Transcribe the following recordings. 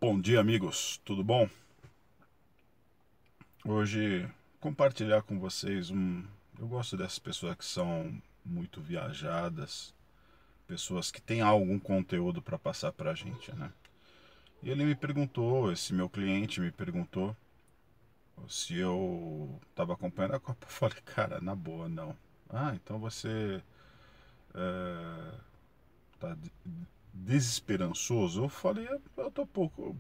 Bom dia, amigos, tudo bom? Hoje compartilhar com vocês Eu gosto dessas pessoas que são muito viajadas, pessoas que têm algum conteúdo para passar pra gente, né? E ele me perguntou, esse meu cliente me perguntou se eu estava acompanhando a Copa. Eu falei, cara, na boa, não. Ah, então você tá desesperançoso? Eu falei, eu tô um pouco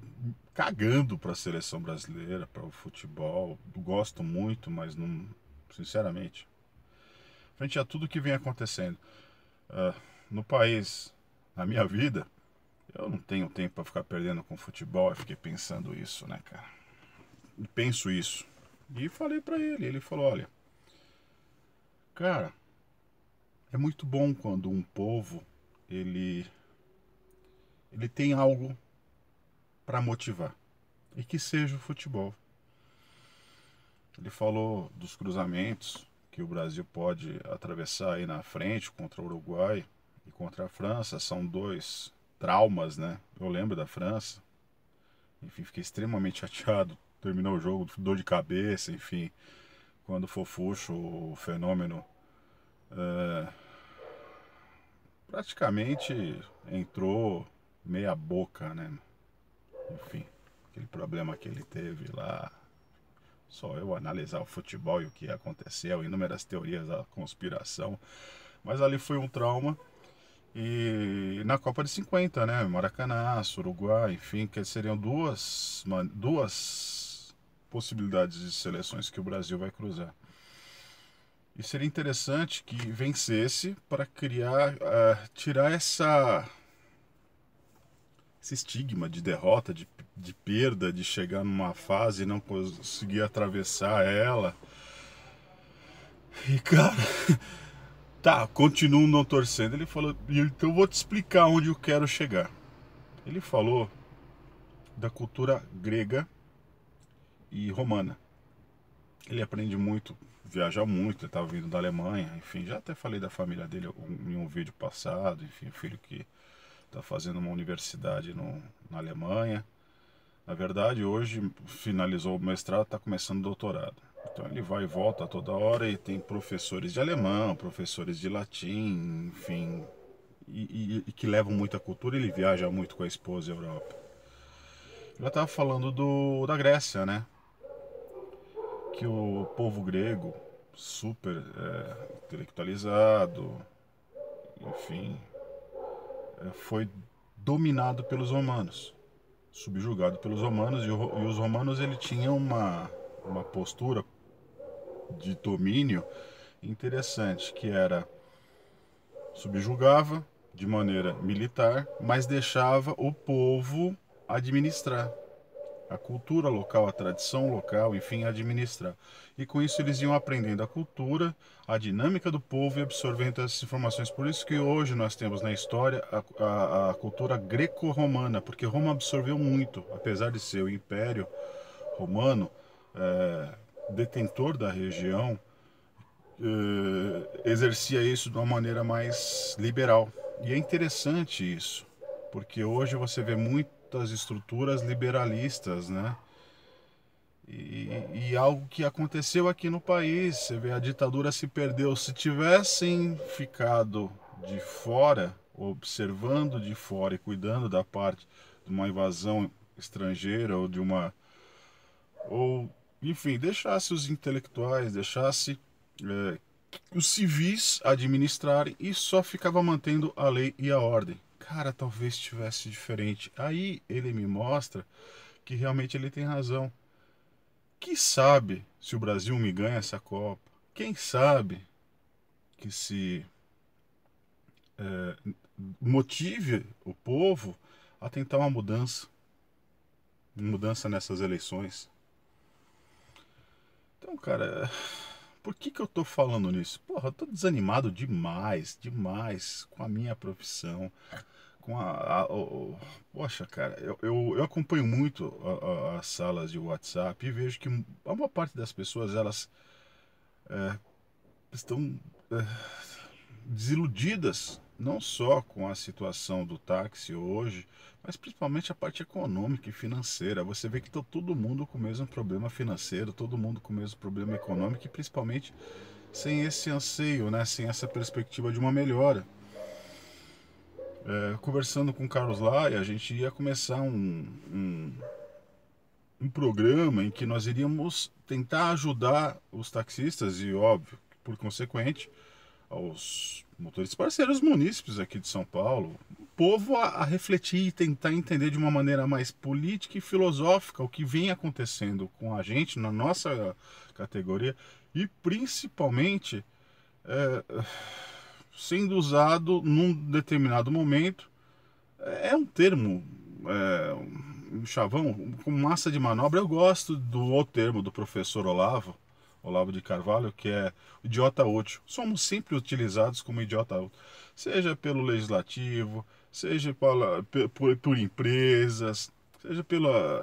cagando para a seleção brasileira, para o futebol. Gosto muito, mas não, sinceramente, frente a tudo que vem acontecendo no país, na minha vida, eu não tenho tempo para ficar perdendo com futebol. Eu fiquei pensando isso, né, cara? E penso isso. E falei para ele, ele falou, olha, cara, é muito bom quando um povo ele ele tem algo para motivar e que seja o futebol. Ele falou dos cruzamentos que o Brasil pode atravessar aí na frente contra o Uruguai e contra a França. São dois traumas, né? Eu lembro da França. Enfim, fiquei extremamente chateado. Terminou o jogo, dor de cabeça, enfim. Quando o Fofuxo, o fenômeno, praticamente entrou meia boca, né? Enfim, aquele problema que ele teve lá. Só eu analisar o futebol e o que aconteceu, inúmeras teorias da conspiração. Mas ali foi um trauma. E na Copa de 50, né? Maracanã, Uruguai, enfim, que seriam duas possibilidades de seleções que o Brasil vai cruzar. E seria interessante que vencesse para criar, tirar esse estigma de derrota, de perda, de chegar numa fase e não conseguir atravessar ela. E cara, tá, continuo não torcendo. Ele falou, então eu vou te explicar onde eu quero chegar. Ele falou da cultura grega e romana. Ele aprende muito, viaja muito, ele estava vindo da Alemanha, enfim, já até falei da família dele em um vídeo passado, enfim, filho que está fazendo uma universidade na Alemanha. Na verdade, hoje finalizou o mestrado, está começando o doutorado. Então ele vai e volta toda hora e tem professores de alemão, professores de latim, enfim, e que levam muita cultura. Ele viaja muito com a esposa à Europa. Ela estava falando da Grécia, né? Que o povo grego, super intelectualizado, enfim, foi dominado pelos romanos, subjugado pelos romanos, e os romanos ele tinham uma postura de domínio interessante, que era subjugava de maneira militar, mas deixava o povo administrar a cultura local, a tradição local, enfim, administrar. E com isso eles iam aprendendo a cultura, a dinâmica do povo e absorvendo essas informações. Por isso que hoje nós temos na história a cultura greco-romana, porque Roma absorveu muito, apesar de ser o Império Romano, detentor da região, exercia isso de uma maneira mais liberal. E é interessante isso, porque hoje você vê muitas estruturas liberalistas, né? E algo que aconteceu aqui no país, você vê, a ditadura se perdeu. Se tivessem ficado de fora, observando de fora e cuidando da parte de uma invasão estrangeira ou de uma, ou enfim, deixasse os intelectuais, deixasse é, os civis administrarem e só ficava mantendo a lei e a ordem, cara, talvez tivesse diferente. Aí ele me mostra que realmente ele tem razão. Quem sabe se o Brasil me ganha essa Copa? Quem sabe que se motive o povo a tentar uma mudança nessas eleições? Então, cara, por que eu tô falando nisso? Porra, eu tô desanimado demais, demais com a minha profissão, com poxa, cara, eu acompanho muito as salas de WhatsApp e vejo que a maior parte das pessoas, elas estão desiludidas não só com a situação do táxi hoje, mas principalmente a parte econômica e financeira. Você vê que está todo mundo com o mesmo problema financeiro, todo mundo com o mesmo problema econômico e principalmente sem esse anseio, né? Sem essa perspectiva de uma melhora. Conversando com o Carlos Laia, a gente ia começar um programa em que nós iríamos tentar ajudar os taxistas e, óbvio, por consequente, aos motoristas parceiros munícipes aqui de São Paulo, o povo a refletir e tentar entender de uma maneira mais política e filosófica o que vem acontecendo com a gente na nossa categoria e principalmente é, sendo usado num determinado momento. É um termo, um chavão, com massa de manobra. Eu gosto do outro termo do professor Olavo de Carvalho, que é idiota útil. Somos sempre utilizados como idiota útil, seja pelo legislativo, seja por empresas, seja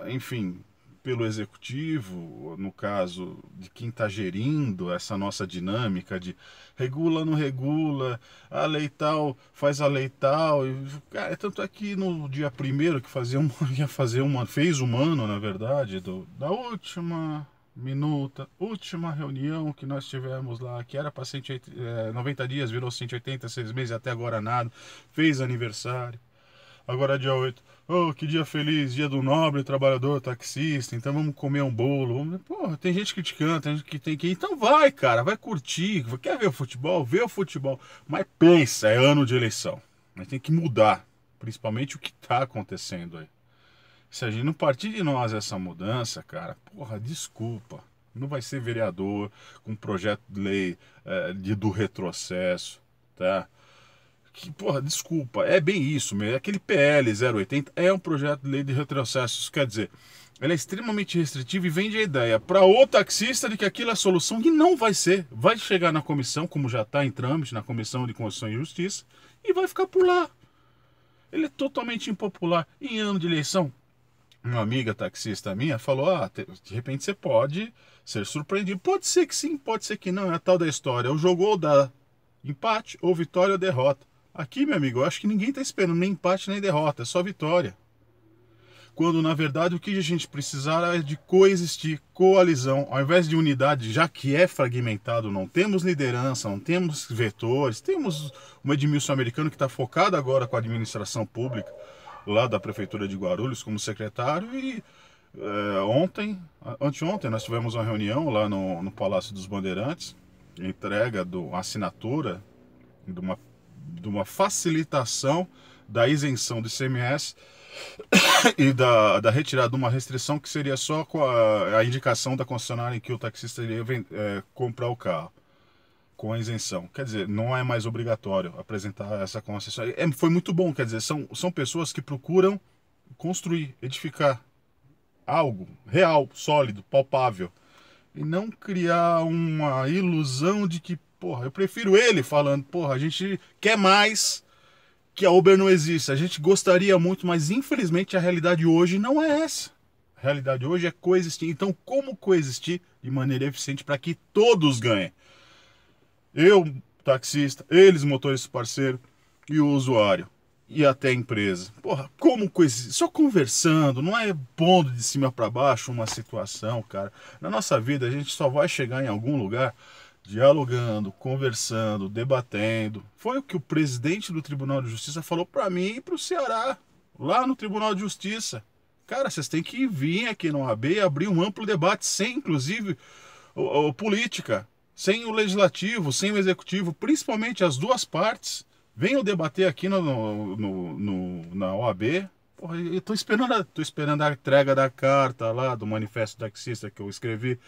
enfim, pelo executivo, no caso de quem está gerindo essa nossa dinâmica de regula, não regula, a lei tal, faz a lei tal. Cara, tanto é que no dia primeiro que fez um ano, na verdade, da última reunião que nós tivemos lá, que era para 90 dias, virou 180, 6 meses, até agora nada, fez aniversário. Agora é dia 8. Oh, que dia feliz, dia do nobre trabalhador taxista. Então vamos comer um bolo. Porra, tem gente criticando, tem gente que tem que ir. Então vai, cara, vai curtir. Quer ver o futebol? Vê o futebol. Mas pensa, é ano de eleição. Mas tem que mudar. Principalmente o que está acontecendo aí. Se a gente não partir de nós essa mudança, cara, porra, desculpa. Não vai ser vereador com projeto de lei do retrocesso, tá? Que, porra, desculpa, é bem isso mesmo. Aquele PL 080 é um projeto de lei de retrocesso. Isso quer dizer, ele é extremamente restritivo e vende a ideia para o taxista de que aquilo é a solução, e não vai ser. Vai chegar na comissão, como já está em trâmite, na Comissão de Constituição e Justiça, e vai ficar por lá. Ele é totalmente impopular. Em ano de eleição, uma amiga taxista minha falou: de repente você pode ser surpreendido. Pode ser que sim, pode ser que não. É a tal da história. O jogo ou dá empate, ou vitória ou derrota. Aqui, meu amigo, eu acho que ninguém está esperando nem empate nem derrota, é só vitória. Quando, na verdade, o que a gente precisar é de coexistir, coalizão, ao invés de unidade, já que é fragmentado, não temos liderança, não temos vetores, temos uma Edmilson americano que está focado agora com a administração pública, lá da Prefeitura de Guarulhos, como secretário, e anteontem, nós tivemos uma reunião lá no Palácio dos Bandeirantes, entrega assinatura de uma facilitação da isenção do ICMS e da retirada de uma restrição que seria só com a indicação da concessionária em que o taxista iria comprar o carro, com a isenção. Quer dizer, não é mais obrigatório apresentar essa concessão. Foi muito bom, quer dizer, são pessoas que procuram construir, edificar algo real, sólido, palpável, e não criar uma ilusão de que, porra, eu prefiro ele falando, porra, a gente quer mais, que a Uber não existe. A gente gostaria muito, mas infelizmente a realidade hoje não é essa. A realidade hoje é coexistir. Então, como coexistir de maneira eficiente para que todos ganhem? Eu, taxista, eles, motorista parceiro, e o usuário. E até a empresa. Porra, como coexistir? Só conversando, não é pondo de cima para baixo uma situação, cara. Na nossa vida, a gente só vai chegar em algum lugar dialogando, conversando, debatendo. Foi o que o presidente do Tribunal de Justiça falou para mim e para o Ceará, lá no Tribunal de Justiça. Cara, vocês têm que vir aqui no AB e abrir um amplo debate, sem inclusive política, sem o legislativo, sem o executivo, principalmente as duas partes. Venham debater aqui na OAB. Porra, eu tô esperando a entrega da carta lá do manifesto taxista que eu escrevi,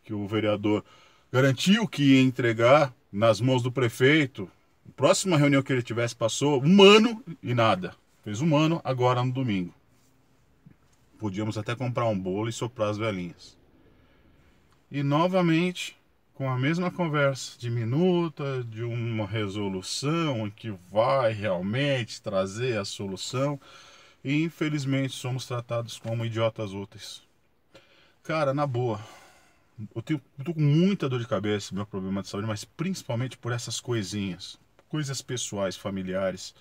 que o vereador garantiu que ia entregar nas mãos do prefeito. A próxima reunião que ele tivesse passou um ano e nada. Fez um ano agora no domingo. Podíamos até comprar um bolo e soprar as velhinhas. E novamente, com a mesma conversa de minuta, de uma resolução que vai realmente trazer a solução, e infelizmente somos tratados como idiotas úteis. Cara, na boa, eu tô com muita dor de cabeça, meu problema de saúde, mas principalmente por essas coisinhas. coisas pessoais, familiares,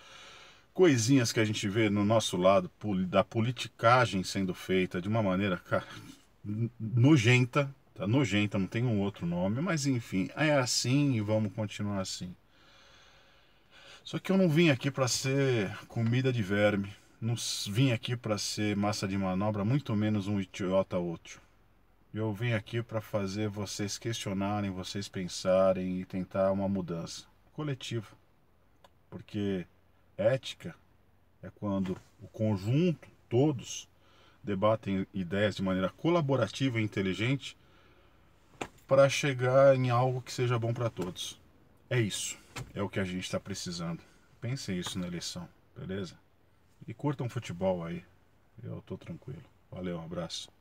coisinhas que a gente vê no nosso lado, da politicagem sendo feita de uma maneira, cara, nojenta, tá nojenta, não tem um outro nome, mas enfim, é assim e vamos continuar assim. Só que eu não vim aqui para ser comida de verme, não vim aqui para ser massa de manobra, muito menos um idiota útil. Eu vim aqui para fazer vocês questionarem, vocês pensarem e tentar uma mudança coletiva. Porque ética é quando o conjunto, todos, debatem ideias de maneira colaborativa e inteligente para chegar em algo que seja bom para todos. É isso. É o que a gente está precisando. Pensem isso na eleição, beleza? E curtam futebol aí. Eu tô tranquilo. Valeu, um abraço.